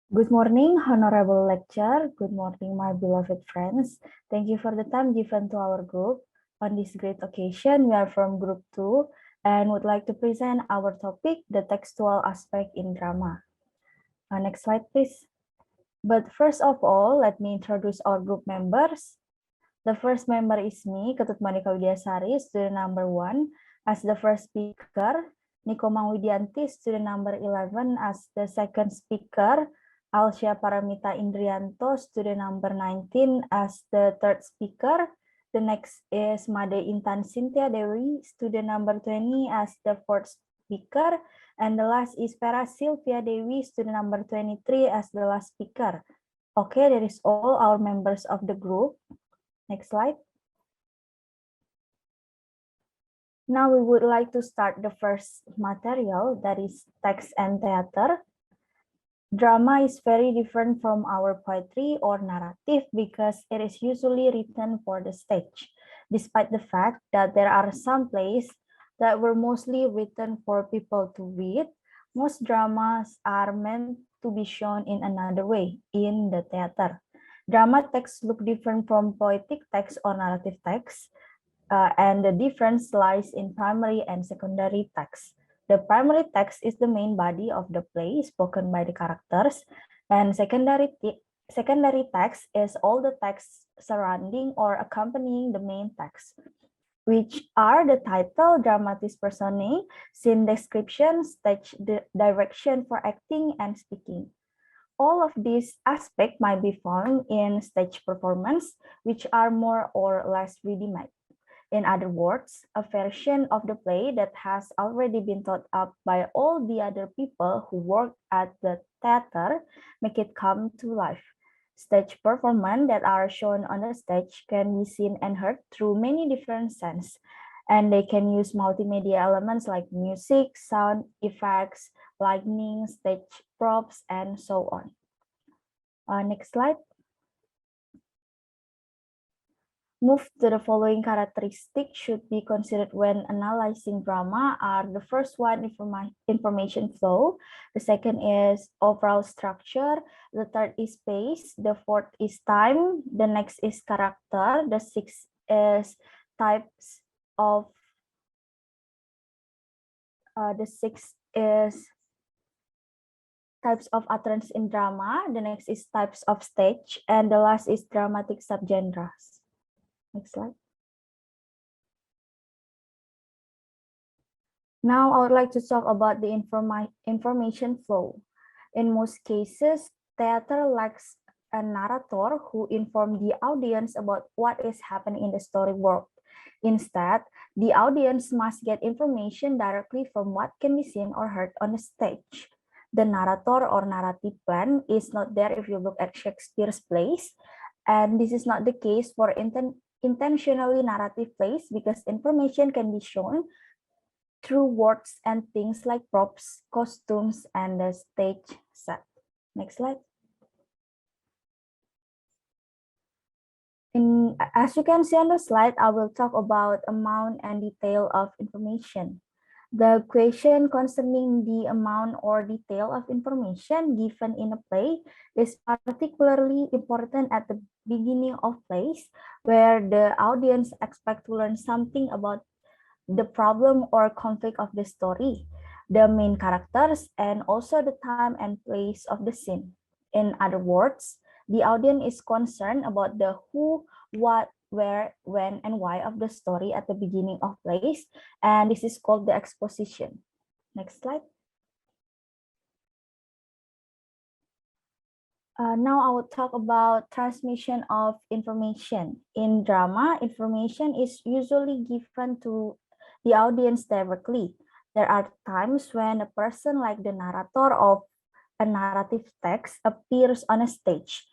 Good morning, honorable lecturer. Good morning, my beloved friends. Thank you for the time given to our group. On this great occasion, we are from group 2 and would like to present our topic, the textual aspect in drama. Next slide, please. But first of all, let me introduce our group members. The first member is me, Ketut Widyasari, student number 1, as the first speaker. Komang Widianti, student number 11, as the second speaker. Alsya Paramitha Indrianto, student number 19, as the third speaker. The next is Made Intan Sintia Dewi, student number 20, as the fourth speaker. And the last is Vera Silvia Dewi, student number 23, as the last speaker. Okay, that is all our members of the group. Next slide. Now we would like to start the first material, that is text and theater. Drama is very different from our poetry or narrative because it is usually written for the stage, despite the fact that there are some plays that were mostly written for people to read. Most dramas are meant to be shown in another way, in the theater. Drama texts look different from poetic text or narrative text, and the difference lies in primary and secondary text. The primary text is the main body of the play spoken by the characters, and secondary text is all the text surrounding or accompanying the main text, which are the title, dramatis personae, scene description, stage direction for acting and speaking. All of these aspects might be found in stage performance, which are more or less ready-made. In other words, a version of the play that has already been thought up by all the other people who work at the theater, make it come to life. Stage performance that are shown on the stage can be seen and heard through many different senses, and they can use multimedia elements like music, sound effects, lighting, stage props, and so on. Next slide. Move to the following characteristics should be considered when analyzing drama are the first one, information flow. The second is overall structure. The third is space. The fourth is time. The next is character. The sixth is types of utterance in drama. The next is types of stage, and the last is dramatic subgenres. Next slide. Now I would like to talk about the information flow. In most cases, theater lacks a narrator who informs the audience about what is happening in the story world. Instead, the audience must get information directly from what can be seen or heard on the stage. The narrator or narrative plan is not there if you look at Shakespeare's plays, and this is not the case for intentionally narrative plays because information can be shown through words and things like props, costumes, and the stage set. Next slide. As you can see on the slide, I will talk about amount and detail of information. The question concerning the amount or detail of information given in a play is particularly important at the beginning of plays, where the audience expect to learn something about the problem or conflict of the story, the main characters, and also the time and place of the scene. In other words, the audience is concerned about the who, what, where, when, and why of the story at the beginning of plays, and this is called the exposition. Next slide. Now I will talk about transmission of information. In drama, information is usually given to the audience directly. There are times when a person like the narrator of a narrative text appears on a stage.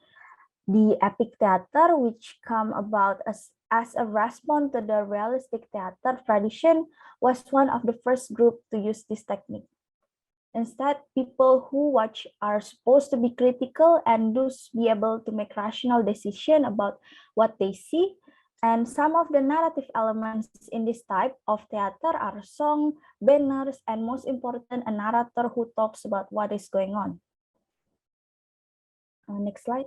The epic theater, which come about as a response to the realistic theater tradition, was one of the first group to use this technique. Instead, people who watch are supposed to be critical and thus be able to make rational decisions about what they see. And some of the narrative elements in this type of theater are song, banners, and most important, a narrator who talks about what is going on. Next slide.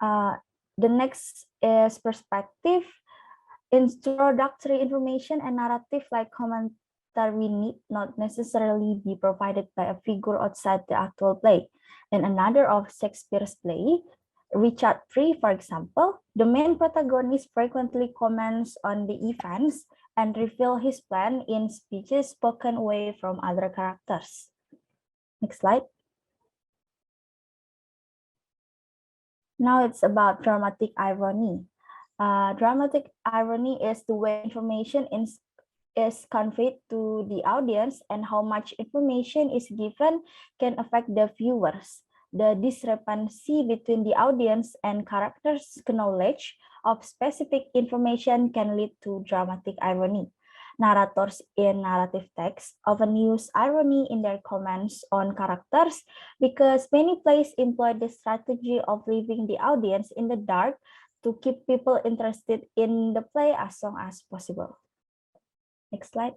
The next is perspective. Introductory information and narrative like commentary need not necessarily be provided by a figure outside the actual play. In another of Shakespeare's play, Richard III, for example, the main protagonist frequently comments on the events and reveal his plan in speeches spoken away from other characters. Next slide. Now it's about dramatic irony. Dramatic irony is the way information is conveyed to the audience, and how much information is given can affect the viewers. The discrepancy between the audience and characters' knowledge of specific information can lead to dramatic irony. Narrators in narrative texts often use irony in their comments on characters because many plays employ the strategy of leaving the audience in the dark to keep people interested in the play as long as possible. Next slide.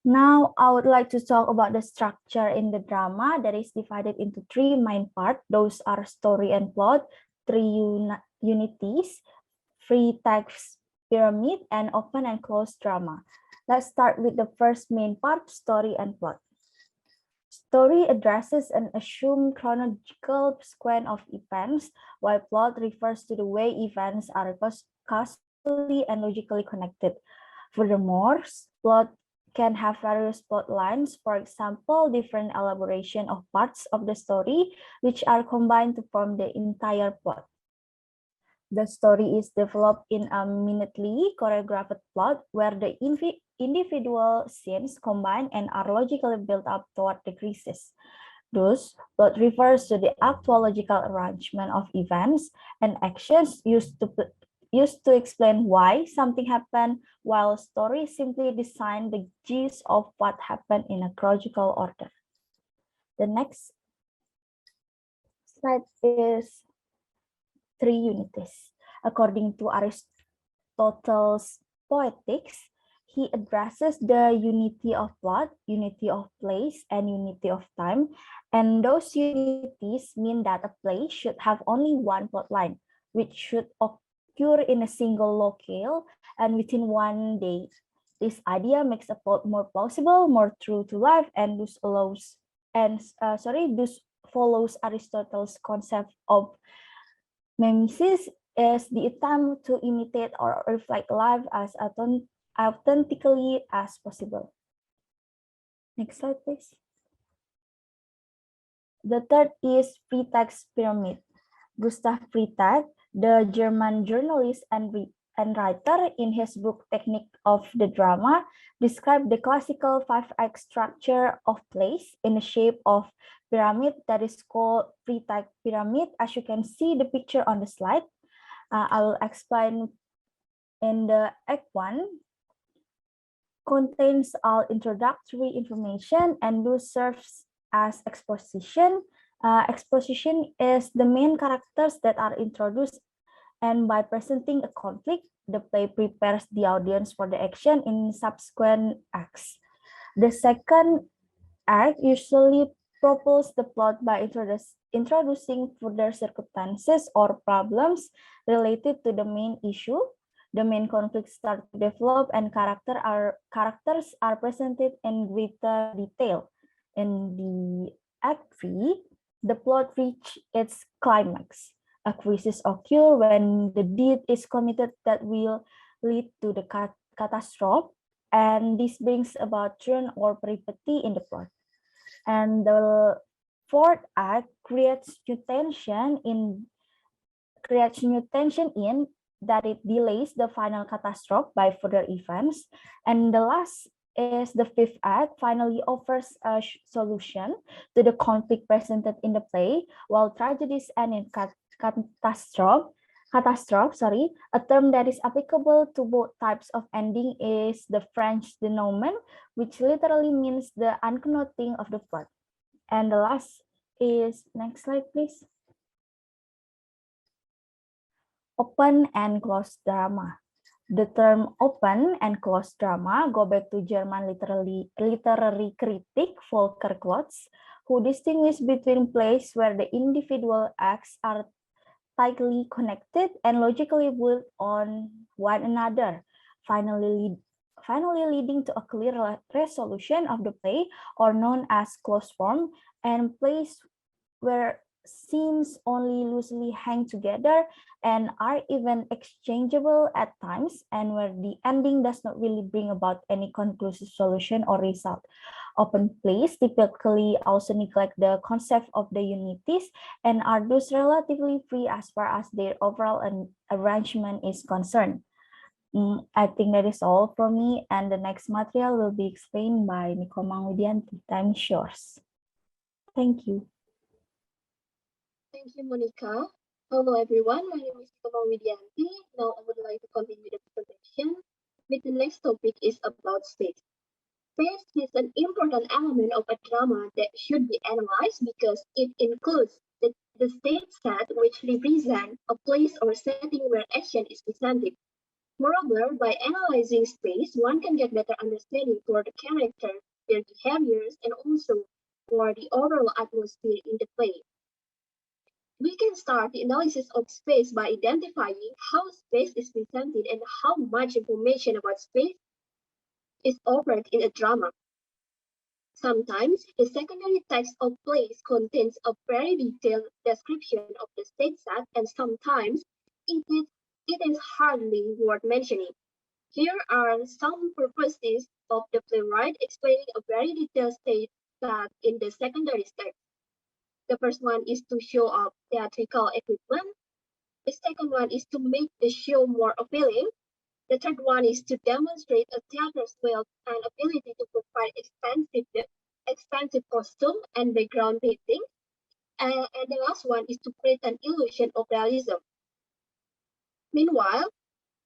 Now, I would like to talk about the structure in the drama that is divided into three main parts. Those are story and plot, three unities, free text pyramid, and open and closed drama. Let's start with the first main part, story and plot. Story addresses an assumed chronological sequence of events, while plot refers to the way events are causally and logically connected. Furthermore, plot can have various plot lines, for example, different elaboration of parts of the story, which are combined to form the entire plot. The story is developed in a minutely choreographed plot where the individual scenes combine and are logically built up toward the crisis. Thus, plot refers to the actual logical arrangement of events and actions used to explain why something happened, while story simply design the gist of what happened in a chronological order. The next slide is three unities. According to Aristotle's Poetics, he addresses the unity of plot, unity of place, and unity of time. And those unities mean that a play should have only one plot line, which should occur in a single locale and within one day. This idea makes a plot more plausible, more true to life, and thus follows Aristotle's concept of mimesis is the attempt to imitate or reflect life as authentically as possible. Next slide, please. The third is pretext pyramid. Gustav Freytag, the German journalist and writer, in his book Technique of the Drama, described the classical 5-act structure of plays in the shape of pyramid that is called Freytag pyramid. As you can see the picture on the slide, I will explain. In the Act 1, contains all introductory information and thus serves as exposition. Exposition is the main characters that are introduced, and by presenting a conflict, the play prepares the audience for the action in subsequent acts. The second act usually propels the plot by introducing further circumstances or problems related to the main issue. The main conflicts start to develop and characters are presented in greater detail. In the Act 3, the plot reaches its climax. A crisis occurs when the deed is committed that will lead to the catastrophe, and this brings about turn or peripety in the plot. And the fourth act creates new tension in that it delays the final catastrophe by further events. And the last is the fifth act finally offers a solution to the conflict presented in the play, while tragedies end in catastrophe, a term that is applicable to both types of ending is the French denouement, which literally means the unknoting of the plot. And the last is, next slide, please. Open and closed drama. The term open and closed drama go back to German literary critic Volker Klotz, who distinguished between plays where the individual acts are tightly connected and logically built on one another, finally leading to a clear resolution of the play, or known as closed form, and plays where scenes only loosely hang together and are even exchangeable at times, and where the ending does not really bring about any conclusive solution or result. Open plays typically also neglect the concept of the unities and are thus relatively free as far as their overall arrangement is concerned. I think that is all from me, and the next material will be explained by Komang Widianti. Time is yours. Thank you. Thank you, Monica. Hello, everyone. My name is Komang Widianti. Now I would like to continue the presentation with the next topic is about space. Space is an important element of a drama that should be analyzed because it includes the state set, which represents a place or setting where action is presented. Moreover, by analyzing space, one can get better understanding for the characters, their behaviors, and also for the overall atmosphere in the play. We can start the analysis of space by identifying how space is presented and how much information about space is offered in a drama. Sometimes the secondary text of plays contains a very detailed description of the state set, and sometimes it is hardly worth mentioning. Here are some purposes of the playwright explaining a very detailed state set in the secondary text. The first one is to show off theatrical equipment. The second one is to make the show more appealing. The third one is to demonstrate a theater's wealth and ability to provide expensive costume and background painting. And the last one is to create an illusion of realism. Meanwhile,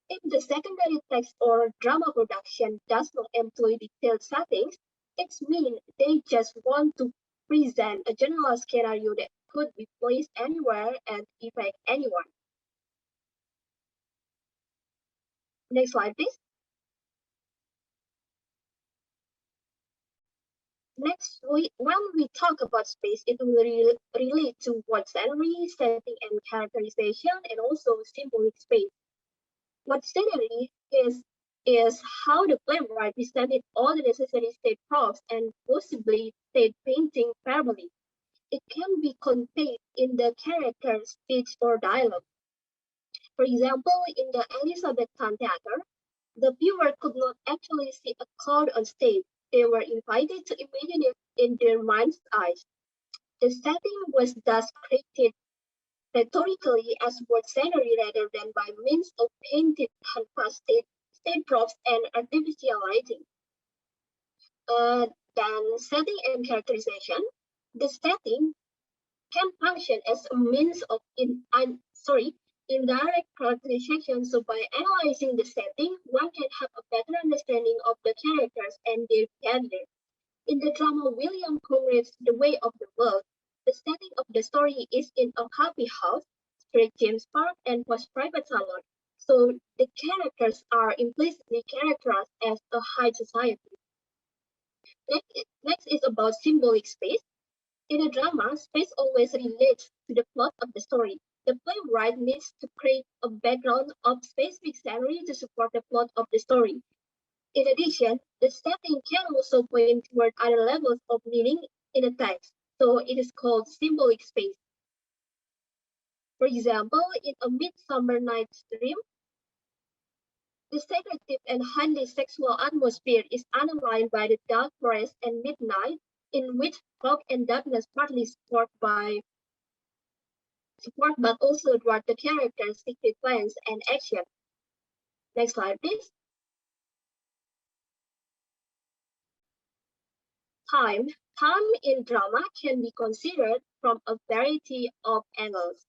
if the secondary text or drama production does not employ detailed settings, it means they just want to present a general scenario that could be placed anywhere and affect anyone. Next slide, please. Next, when we talk about space, it will relate to what scenery, setting, and characterization, and also symbolic space. What scenery is how the playwright presented all the necessary state props and possibly state painting verbally. It can be contained in the character's speech or dialogue. For example, in the Elizabethan theater, the viewer could not actually see a cloud on stage. They were invited to imagine it in their mind's eyes. The setting was thus created rhetorically as word scenery rather than by means of painted canvas, stage props, and artificial lighting. Then setting and characterization. The setting can function as a means of indirect characterization. So by analyzing the setting, one can have a better understanding of the characters and their behavior. In the drama William Conrad's The Way of the World, the setting of the story is in a coffee house, St. James Park, and post-private salon. So the characters are implicitly characterized as a high society. Next is about symbolic space. In a drama, space always relates to the plot of the story. The playwright needs to create a background of specific scenery to support the plot of the story. In addition, the setting can also point toward other levels of meaning in a text, so it is called symbolic space. For example, in A Midsummer Night's Dream, the seductive and highly sexual atmosphere is underlined by the dark forest and midnight, in which fog and darkness partly support but also thwart the character's secret plans and action. Next slide, please. Time in drama can be considered from a variety of angles.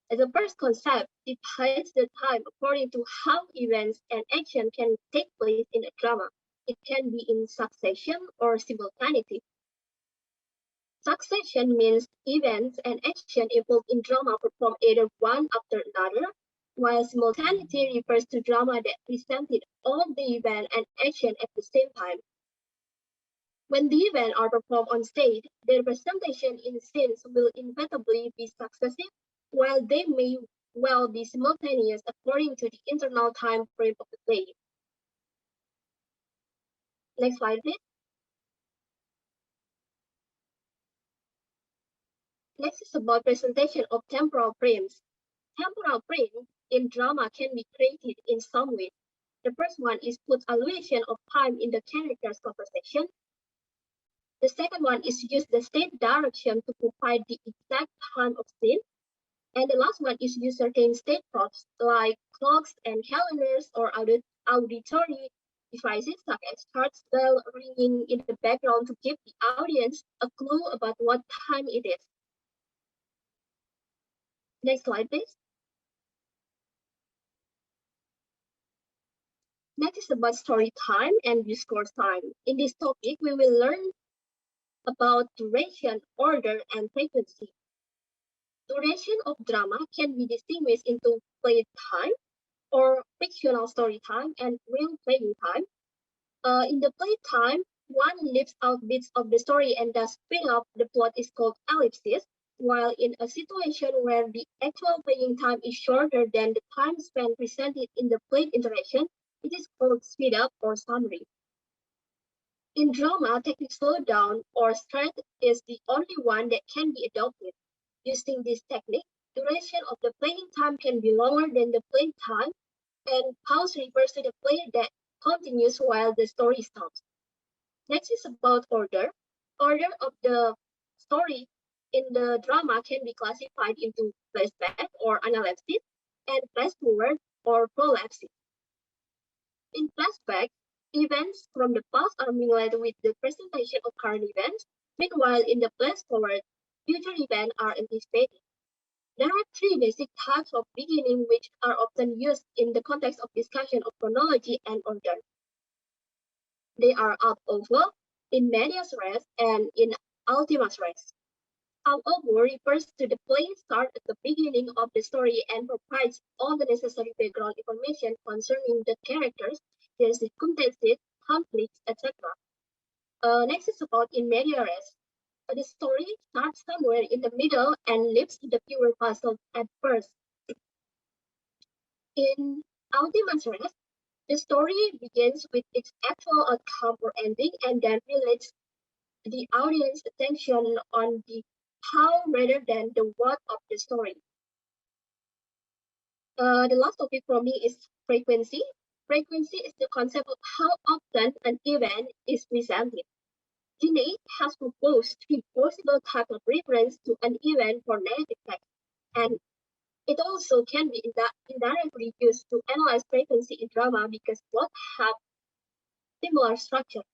As a first concept, it hides the time according to how events and action can take place in a drama. It can be in succession or simultaneity. Succession means events and action involved in drama perform either one after another, while simultaneity refers to drama that presented all the event and action at the same time. When the events are performed on stage, their presentation in scenes will inevitably be successive, while they may well be simultaneous according to the internal time frame of the play. Next slide, please. Next is about presentation of temporal frames. Temporal frames in drama can be created in some way. The first one is put allusion of time in the character's conversation. The second one is use the state direction to provide the exact time of scene. And the last one is use certain state props like clocks and calendars or auditory devices such as church bell ringing in the background to give the audience a clue about what time it is. Next slide, please. Next is about story time and discourse time. In this topic, we will learn about duration, order, and frequency. Duration of drama can be distinguished into play time or fictional story time and real playing time. In the play time, one leaves out bits of the story and thus speed up the plot is called ellipsis, while in a situation where the actual playing time is shorter than the time spent presented in the played interaction, it is called speed up or summary. In drama, technique slowdown or stretch is the only one that can be adopted. Using this technique, duration of the playing time can be longer than the play time, and pause refers to the play that continues while the story stops. Next is about order. Order of the story in the drama can be classified into flashback or analepsis and flash forward or prolapsis. In flashback, events from the past are mingled with the presentation of current events. Meanwhile, in the flash forward, future events are anticipated. There are three basic types of beginning which are often used in the context of discussion of chronology and order. They are ab ovo, in medias res, and in ultimas res. Ab ovo refers to the play start at the beginning of the story and provides all the necessary background information concerning the characters, their circumstances, conflicts, etc. Next is about in media res. The story starts somewhere in the middle and leaves the viewer puzzled at first. In ultimas res, the story begins with its actual outcome or ending and then relates the audience attention on the how rather than the what of the story. The last topic for me is frequency. Frequency is the concept of how often an event is presented. Gene has proposed three possible types of reference to an event for narrative text, and it also can be indirectly used to analyze frequency in drama because both have similar structure.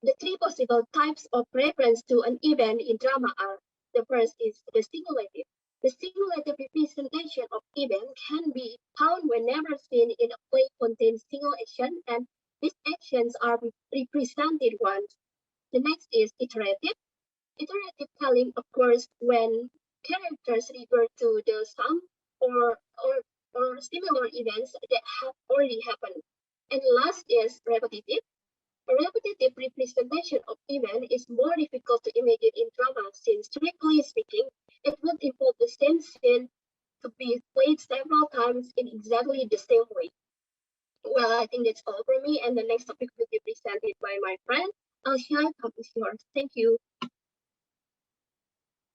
The three possible types of reference to an event in drama are: the first is the simulative. The simulative representation of event can be found whenever seen in a play contains single action, and these actions are represented once. The next is iterative. Iterative telling occurs when characters refer to the same or similar events that have already happened. And last is repetitive. A repetitive representation of event is more difficult to imagine in drama since, strictly speaking, it would involve the same scene to be played several times in exactly the same way. Well, I think that's all for me, and the next topic will be presented by my friend Alsya. Come is yours. Thank you.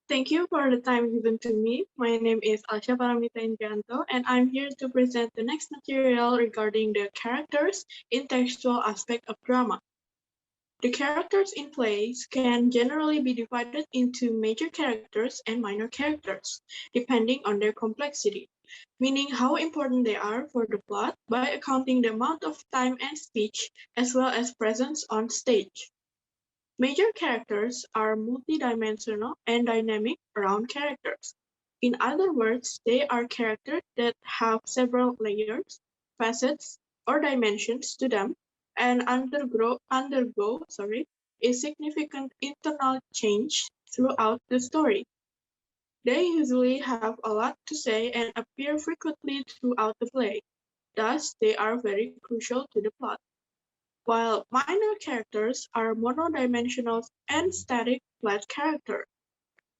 Thank you for the time given to me. My name is Alsya Paramitha Indrianto, and I'm here to present the next material regarding the characters in textual aspect of drama. The characters in plays can generally be divided into major characters and minor characters, depending on their complexity, meaning how important they are for the plot by accounting the amount of time and speech, as well as presence on stage. Major characters are multidimensional and dynamic round characters. In other words, they are characters that have several layers, facets, or dimensions to them and undergo a significant internal change throughout the story. They usually have a lot to say and appear frequently throughout the play. Thus, they are very crucial to the plot. While minor characters are monodimensional and static flat characters.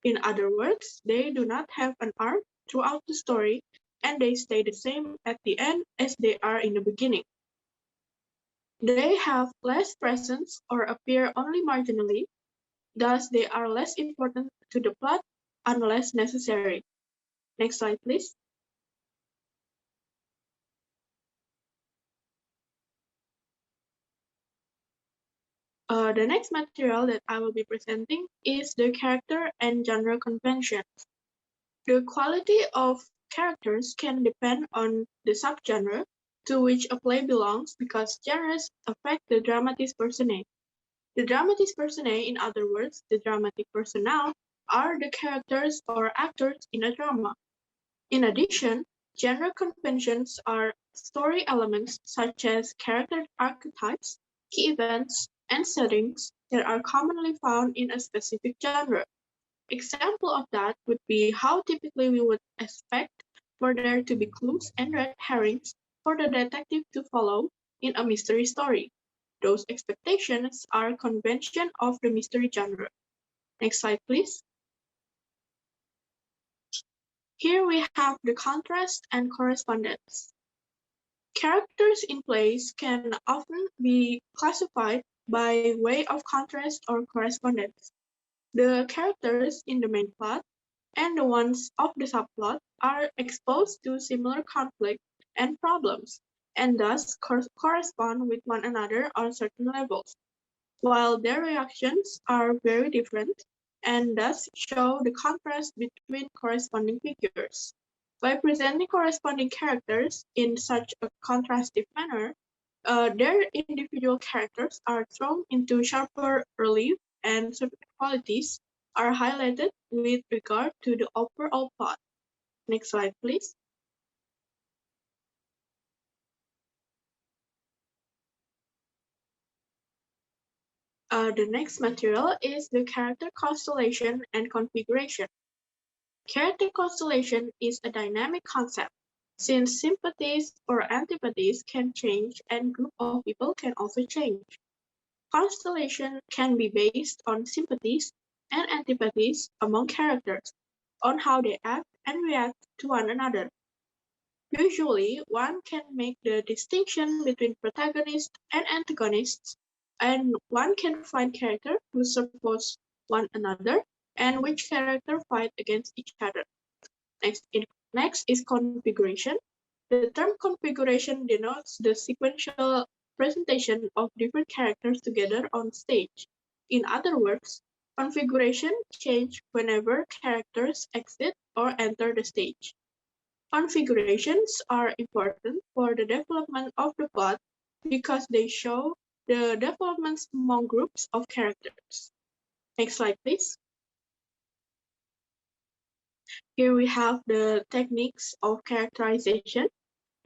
In other words, they do not have an arc throughout the story, and they stay the same at the end as they are in the beginning. They have less presence or appear only marginally, thus they are less important to the plot unless necessary. Next slide, please. The next material that I will be presenting is the character and genre conventions. The quality of characters can depend on the subgenre to which a play belongs because genres affect the dramatis personae. The dramatis personae, in other words, the dramatic personnel, are the characters or actors in a drama. In addition, genre conventions are story elements such as character archetypes, key events, and settings that are commonly found in a specific genre. Example of that would be how typically we would expect for there to be clues and red herrings for the detective to follow in a mystery story. Those expectations are convention of the mystery genre. Next slide, please. Here we have the contrast and correspondence. Characters in plays can often be classified by way of contrast or correspondence. The characters in the main plot and the ones of the subplot are exposed to similar conflict and problems, and thus correspond with one another on certain levels, while their reactions are very different, and thus show the contrast between corresponding figures. By presenting corresponding characters in such a contrastive manner, their individual characters are thrown into sharper relief and certain qualities are highlighted with regard to the overall plot. Next slide, please. The next material is the character constellation and configuration. Character constellation is a dynamic concept, since sympathies or antipathies can change and group of people can also change. Constellation can be based on sympathies and antipathies among characters, on how they act and react to one another. Usually, one can make the distinction between protagonists and antagonists, and one can find characters who support one another and which character fight against each other. Next is configuration. The term configuration denotes the sequential presentation of different characters together on stage. In other words, configuration changes whenever characters exit or enter the stage. Configurations are important for the development of the plot because they show the developments among groups of characters. Next slide, please. Here we have the techniques of characterization.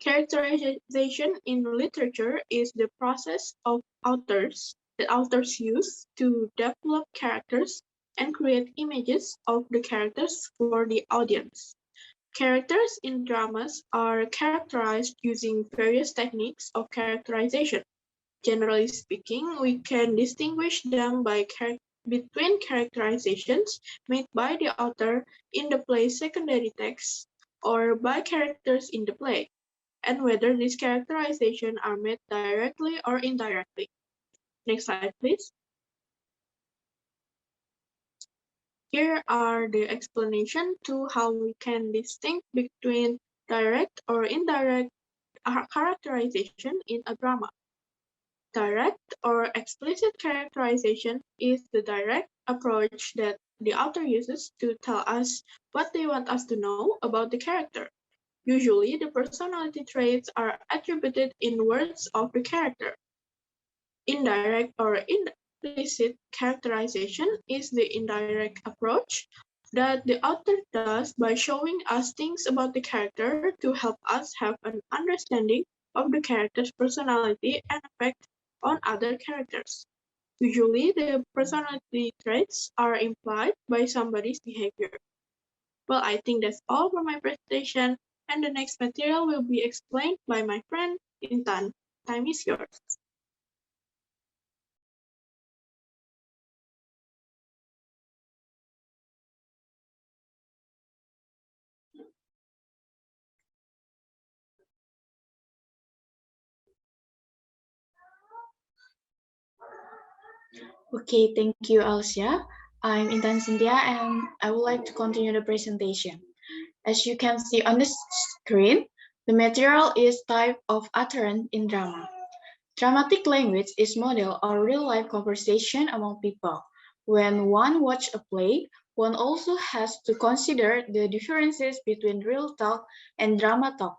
Characterization in literature is the process of that authors use to develop characters and create images of the characters for the audience. Characters in dramas are characterized using various techniques of characterization. Generally speaking, we can distinguish them between characterizations made by the author in the play's secondary text or by characters in the play, and whether these characterizations are made directly or indirectly. Next slide, please. Here are the explanation to how we can distinguish between direct or indirect characterization in a drama. Direct or explicit characterization is the direct approach that the author uses to tell us what they want us to know about the character. Usually, the personality traits are attributed in words of the character. Indirect or implicit characterization is the indirect approach that the author does by showing us things about the character to help us have an understanding of the character's personality and effect on other characters. Usually, the personality traits are implied by somebody's behavior. Well, I think that's all for my presentation, and the next material will be explained by my friend Intan. Time is yours. Okay, thank you, Alsya. I'm Intan Sintia, and I would like to continue the presentation. As you can see on the screen, the material is type of utterance in drama. Dramatic language is model or real-life conversation among people. When one watches a play, one also has to consider the differences between real talk and drama talk.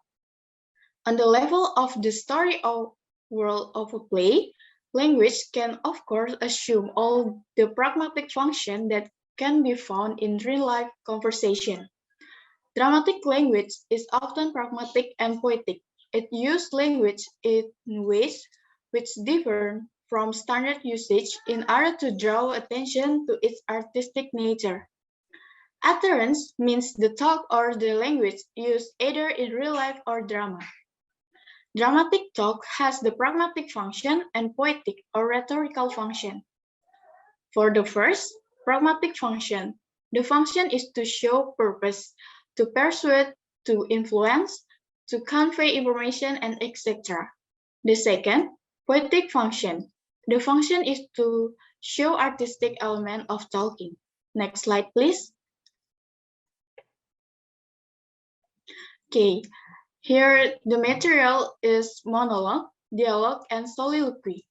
On the level of the story or world of a play, language can of course assume all the pragmatic function that can be found in real-life conversation. Dramatic language is often pragmatic and poetic. It uses language in ways which differ from standard usage in order to draw attention to its artistic nature. Utterance means the talk or the language used either in real life or drama. Dramatic talk has the pragmatic function and poetic or rhetorical function. For the first, pragmatic function, the function is to show purpose, to persuade, to influence, to convey information, and etc. The second, poetic function, the function is to show artistic element of talking. Next slide, please. Okay, here the material is monologue, dialogue, and soliloquy.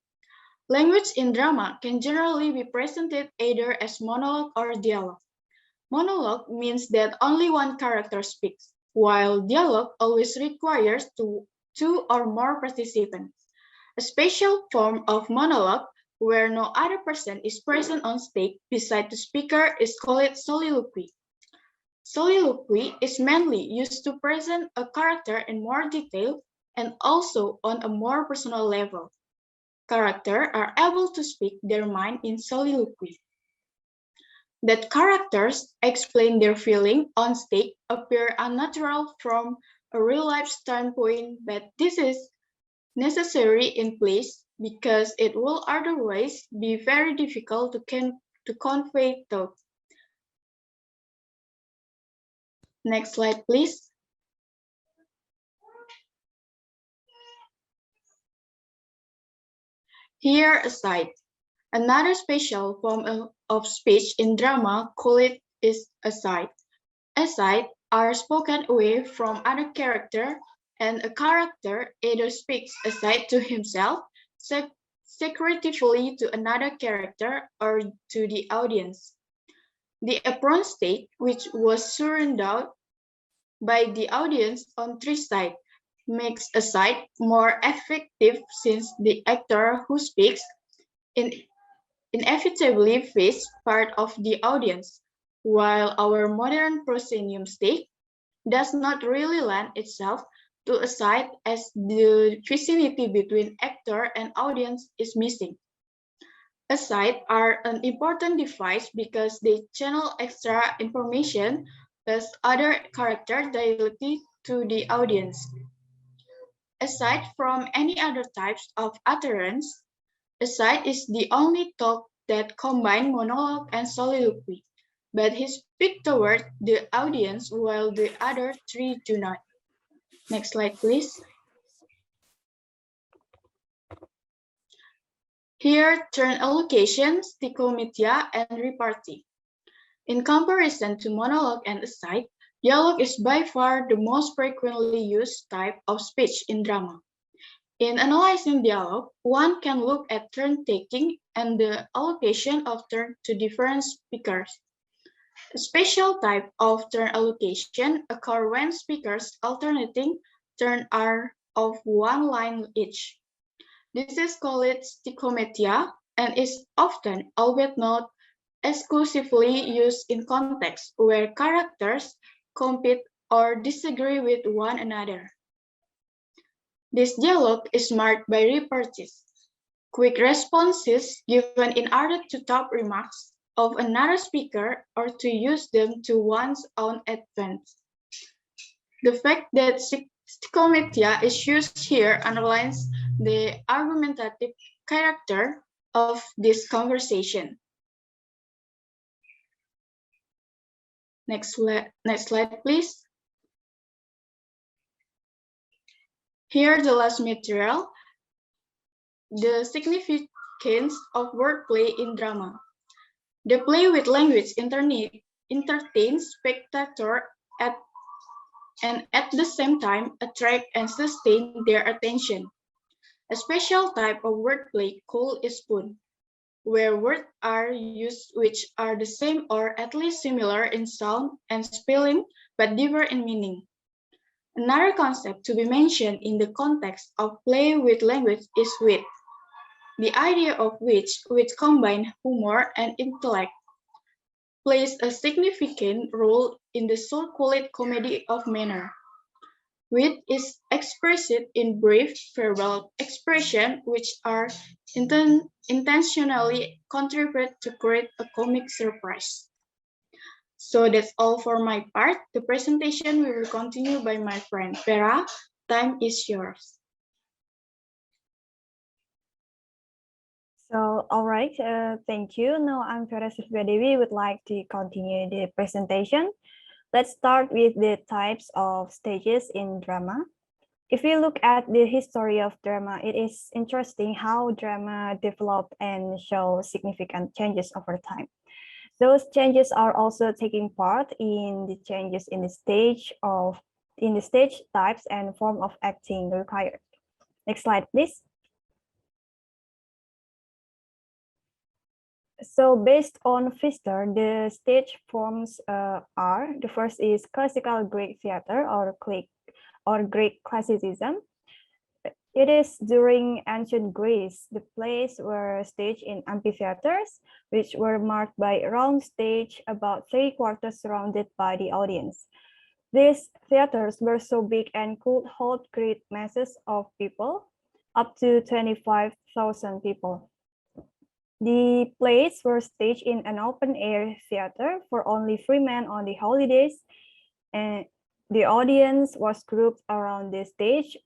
Language in drama can generally be presented either as monologue or dialogue. Monologue means that only one character speaks, while dialogue always requires two or more participants. A special form of monologue, where no other person is present on stage beside the speaker, is called soliloquy. Soliloquy is mainly used to present a character in more detail and also on a more personal level. Characters are able to speak their mind in soliloquy. That characters explain their feeling on stage appear unnatural from a real-life standpoint, but this is necessary in plays because it will otherwise be very difficult to convey thought. Next slide, please. Here aside, another special form of speech in drama called is aside. Aside are spoken away from other character, and a character either speaks aside to himself, secretively to another character, or to the audience. The apron stage, which was surrounded by the audience on three sides, makes aside more effective since the actor who speaks inevitably faces part of the audience, while our modern proscenium stage does not really lend itself to a side as the vicinity between actor and audience is missing. Asides are an important device because they channel extra information as other characters directly to the audience. Aside from any other types of utterance, aside is the only talk that combines monologue and soliloquy, but he speaks toward the audience while the other three do not. Next slide, please. Here, turn allocation, stichometia, and repartee. In comparison to monologue and aside, dialogue is by far the most frequently used type of speech in drama. In analyzing dialogue, one can look at turn-taking and the allocation of turn to different speakers. A special type of turn allocation occurs when speakers alternating turn are of one line each. This is called stichometia and is often, albeit not exclusively, used in contexts where characters compete or disagree with one another. This dialogue is marked by repartees, quick responses given in order to top remarks, of another speaker or to use them to one's own advantage. The fact that psychomedia is used here underlines the argumentative character of this conversation. Next slide, please. Here, the last material, the significance of wordplay in drama. The play with language entertains spectators and at the same time attract and sustain their attention. A special type of wordplay called a spoon, where words are used which are the same or at least similar in sound and spelling, but differ in meaning. Another concept to be mentioned in the context of play with language is wit, the idea of which combine humor and intellect, plays a significant role in the so-called comedy of manner. Wit is expressed in brief verbal expression which are intentionally contribute to create a comic surprise. So that's all for my part. The presentation will continue by my friend Vera. Time is yours. So, all right, thank you. Now I'm Vera Silvia Dewi would like to continue the presentation. Let's start with the types of stages in drama. If you look at the history of drama, it is interesting how drama developed and show significant changes over time. Those changes are also taking part in the changes in the stage types and form of acting required. Next slide, please. So based on Pfister, the stage forms are, the first is classical Greek theater or Greek classicism. It is during ancient Greece, the plays were staged in amphitheaters, which were marked by a round stage about 3/4 surrounded by the audience. These theaters were so big and could hold great masses of people, up to 25,000 people. The plays were staged in an open-air theater for only free men on the holidays, and the audience was grouped around the stage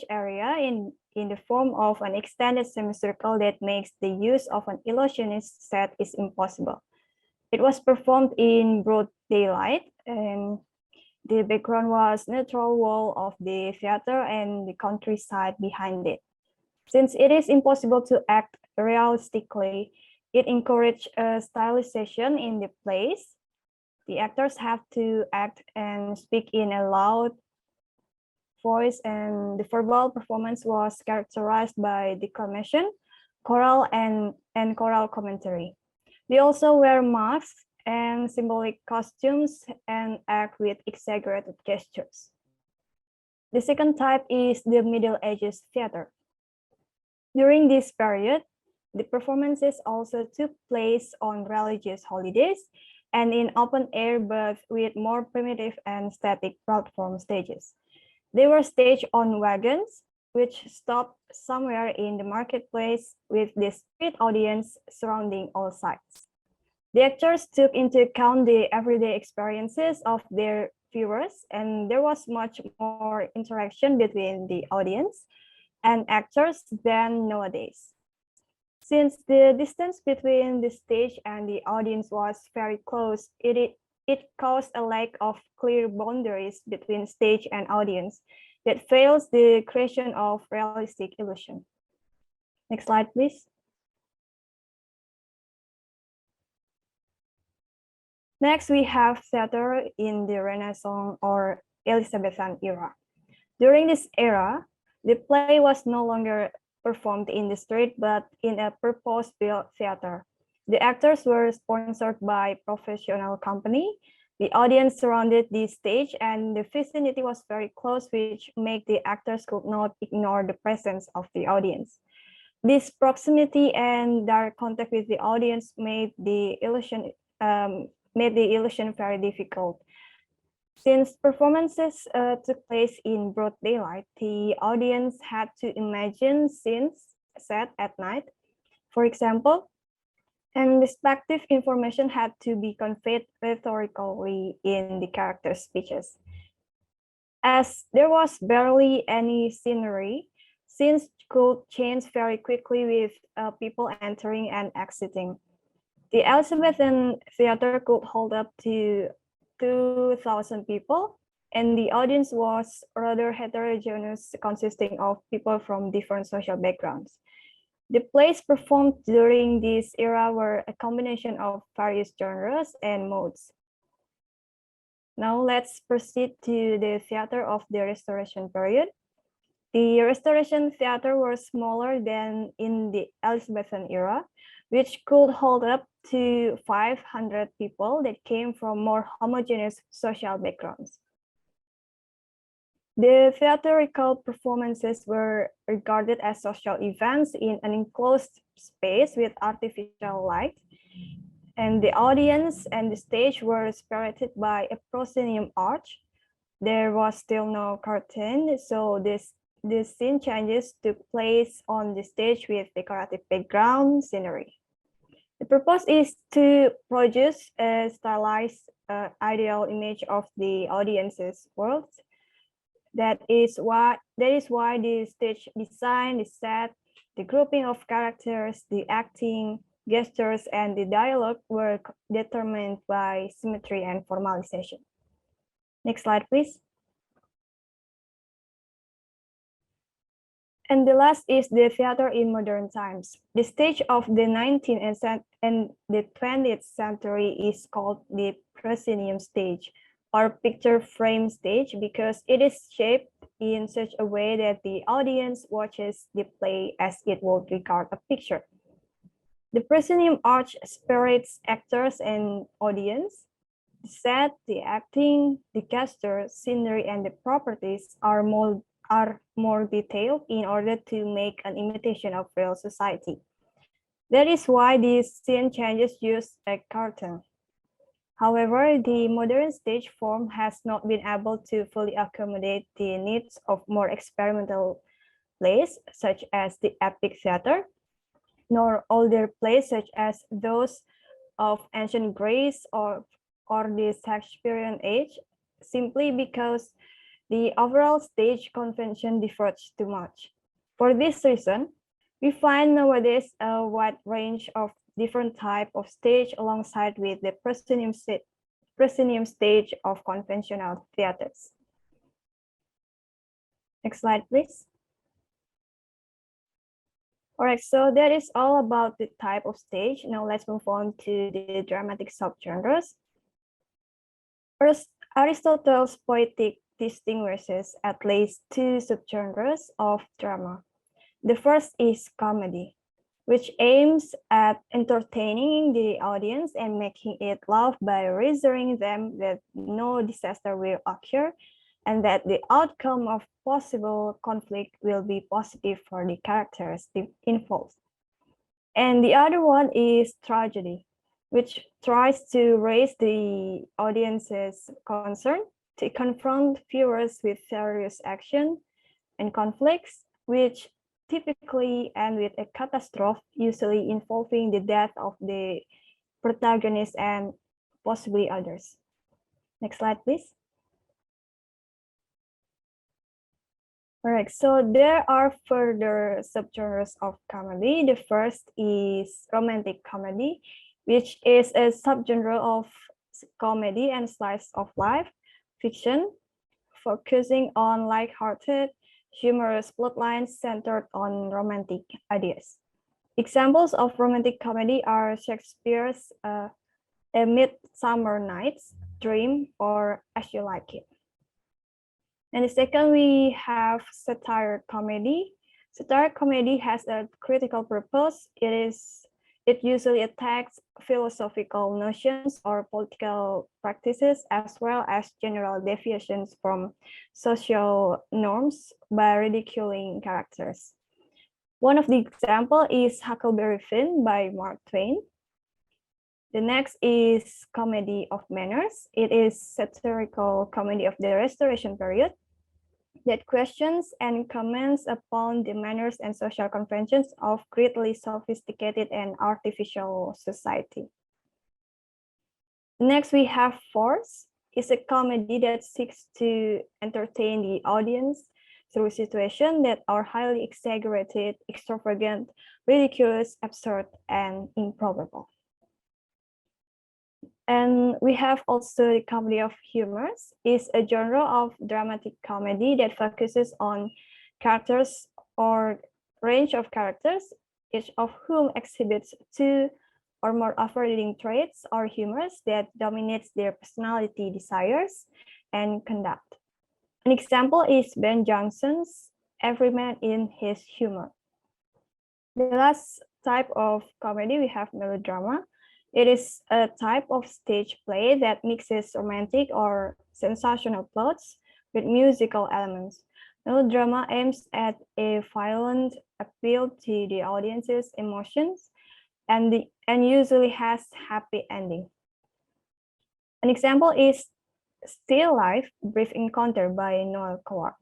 area in the form of an extended semicircle that makes the use of an illusionist set is impossible. It was performed in broad daylight, and the background was natural wall of the theater and the countryside behind it. Since it is impossible to act realistically, it encouraged a stylization in the plays. The actors have to act and speak in a loud voice, and the verbal performance was characterized by declamation, choral, and choral commentary. They also wear masks and symbolic costumes and act with exaggerated gestures. The second type is the Middle Ages theater. During this period, the performances also took place on religious holidays and in open air, but with more primitive and static platform stages. They were staged on wagons, which stopped somewhere in the marketplace with the street audience surrounding all sides. The actors took into account the everyday experiences of their viewers, and there was much more interaction between the audience and actors than nowadays. Since the distance between the stage and the audience was very close, it caused a lack of clear boundaries between stage and audience that fails the creation of realistic illusion. Next slide, please. Next, we have theater in the Renaissance or Elizabethan era. During this era, the play was no longer performed in the street, but in a purpose-built theater. The actors were sponsored by professional company. The audience surrounded the stage, and the vicinity was very close, which made the actors could not ignore the presence of the audience. This proximity and direct contact with the audience made the illusion very difficult. Since performances took place in broad daylight, the audience had to imagine scenes set at night. For example, And respective information had to be conveyed rhetorically in the character speeches. As there was barely any scenery, scenes could change very quickly with people entering and exiting. The Elizabethan theater could hold up to 2,000 people, and the audience was rather heterogeneous, consisting of people from different social backgrounds. The plays performed during this era were a combination of various genres and modes. Now let's proceed to the theater of the Restoration period. The Restoration theater was smaller than in the Elizabethan era, which could hold up to 500 people that came from more homogeneous social backgrounds. The theatrical performances were regarded as social events in an enclosed space with artificial light, and the audience and the stage were separated by a proscenium arch. There was still no curtain, so the scene changes took place on the stage with decorative background scenery. The purpose is to produce a stylized ideal image of the audience's world. That is why the stage design, the set, the grouping of characters, the acting, gestures, and the dialogue were determined by symmetry and formalization. Next slide, please. And the last is the theater in modern times. The stage of the 19th and the 20th century is called the Proscenium Stage, or picture frame stage, because it is shaped in such a way that the audience watches the play as it would regard a picture. The proscenium arch separates actors and audience. The set, the acting, the gesture, scenery, and the properties are more detailed in order to make an imitation of real society. That is why these scene changes use a curtain. However, the modern stage form has not been able to fully accommodate the needs of more experimental plays, such as the epic theater, nor older plays such as those of ancient Greece or the Shakespearean age, simply because the overall stage convention differs too much. For this reason, we find nowadays a wide range of different type of stage alongside with the proscenium stage of conventional theaters. Next slide, please. All right, so that is all about the type of stage. Now let's move on to the dramatic subgenres. First, Aristotle's Poetic distinguishes at least two subgenres of drama. The first is comedy, which aims at entertaining the audience and making it laugh by reassuring them that no disaster will occur and that the outcome of possible conflict will be positive for the characters involved. And the other one is tragedy, which tries to raise the audience's concern, to confront viewers with serious action and conflicts, which typically end with a catastrophe, usually involving the death of the protagonist and possibly others. Next slide, please. All right, so there are further subgenres of comedy. The first is romantic comedy, which is a subgenre of comedy and slice of life fiction, focusing on light-hearted, humorous plotlines centered on romantic ideas. Examples of romantic comedy are Shakespeare's A Midsummer Night's Dream or As You Like It. And the second, we have satire comedy. Satire comedy has a critical purpose. It usually attacks philosophical notions or political practices, as well as general deviations from social norms by ridiculing characters. One of the examples is Huckleberry Finn by Mark Twain. The next is Comedy of Manners. It is satirical comedy of the Restoration period. that questions and comments upon the manners and social conventions of greatly sophisticated and artificial society. Next, we have Force. It's a comedy that seeks to entertain the audience through situations that are highly exaggerated, extravagant, ridiculous, absurd, and improbable. And we have also the comedy of humors. It's a genre of dramatic comedy that focuses on characters or range of characters, each of whom exhibits two or more overriding traits or humors that dominates their personality, desires, and conduct. An example is Ben Johnson's Everyman in His Humor. The last type of comedy, we have melodrama. It is a type of stage play that mixes romantic or sensational plots with musical elements. Melodrama aims at a violent appeal to the audience's emotions and usually has happy ending. An example is Still Life, Brief Encounter by Noel Coward.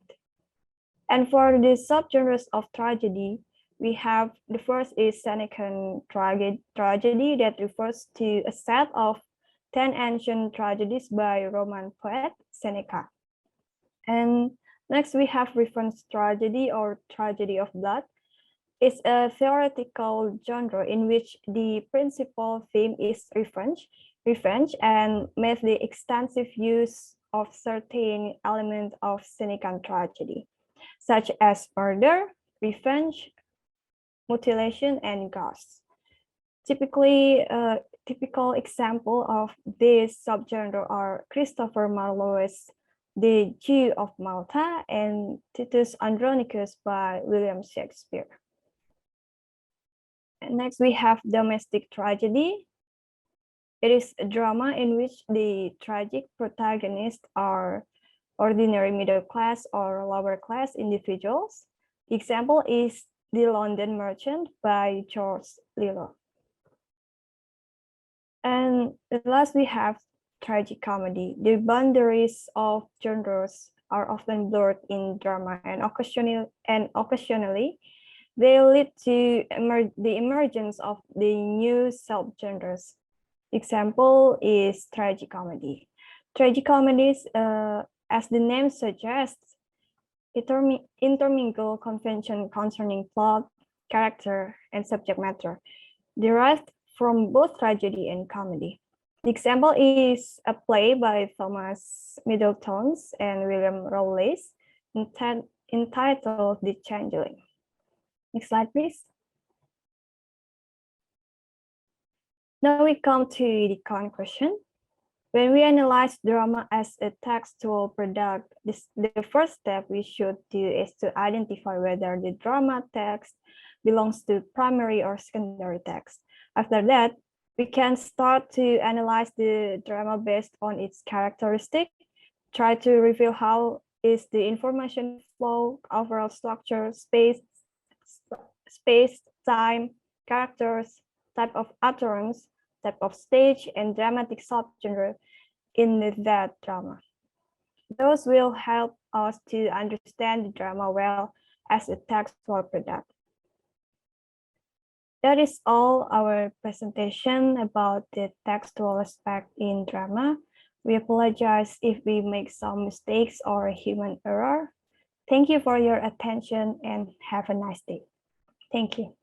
And for the subgenres of tragedy, we have the first is Senecan tragedy that refers to a set of 10 ancient tragedies by Roman poet Seneca. And next we have revenge tragedy or tragedy of blood. It's a theoretical genre in which the principal theme is revenge, and made the extensive use of certain elements of Senecan tragedy, such as murder, revenge, mutilation, and ghosts. Typical example of this subgenre are Christopher Marlowe's The Jew of Malta and Titus Andronicus by William Shakespeare. And next we have domestic tragedy. It is a drama in which the tragic protagonists are ordinary middle class or lower class individuals. The example is The London Merchant by George Lillo. And last we have tragicomedy. The boundaries of genres are often blurred in drama, and occasionally they lead to the emergence of the new subgenres. Example is tragicomedy. Tragicomedies, as the name suggests, intermingle convention concerning plot, character, and subject matter, derived from both tragedy and comedy. The example is a play by Thomas Middleton's and William Rowley's entitled The Changeling. Next slide, please. Now we come to the conclusion. When we analyze drama as a textual product, the first step we should do is to identify whether the drama text belongs to primary or secondary text. After that, we can start to analyze the drama based on its characteristic, try to reveal how is the information flow, overall structure, space, time, characters, type of utterance, type of stage, and dramatic subgenre in that drama. Those will help us to understand the drama well as a textual product. That is all our presentation about the textual aspect in drama. We apologize if we make some mistakes or human error. Thank you for your attention and have a nice day. Thank you.